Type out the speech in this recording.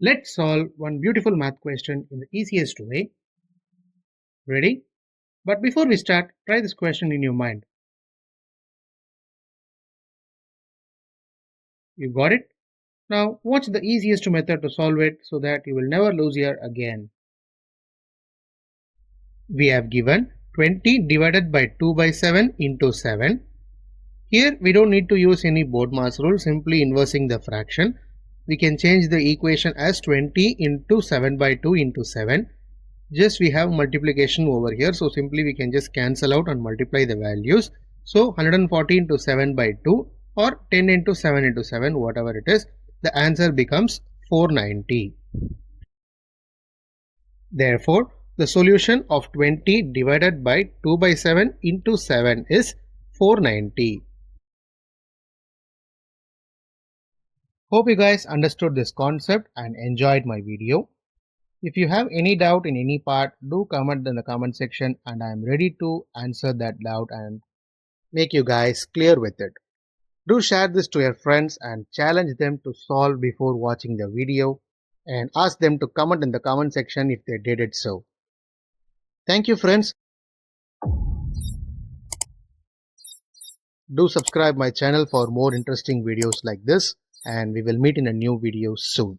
Let's solve one beautiful math question in the easiest way. Ready? But before we start, try this question in your mind. You got it? Now, what's the easiest method to solve it so that you will never lose here again? We have given 20 divided by 2 by 7 into 7. Here we don't need to use any BODMAS rule, simply inversing the fraction. We can change the equation as 20 into 7 by 2 into 7. Just we have multiplication over here, so simply we can just cancel out and multiply the values. So 140 into 7 by 2 or 10 into 7 into 7, whatever it is, the answer becomes 490. Therefore, the solution of 20 divided by 2 by 7 into 7 is 490. Hope you guys understood this concept and enjoyed my video. If you have any doubt in any part, do comment in the comment section and I am ready to answer that doubt and make you guys clear with it. Do share this to your friends and challenge them to solve before watching the video and ask them to comment in the comment section if they did it so. Thank you friends. Do subscribe my channel for more interesting videos like this and we will meet in a new video soon.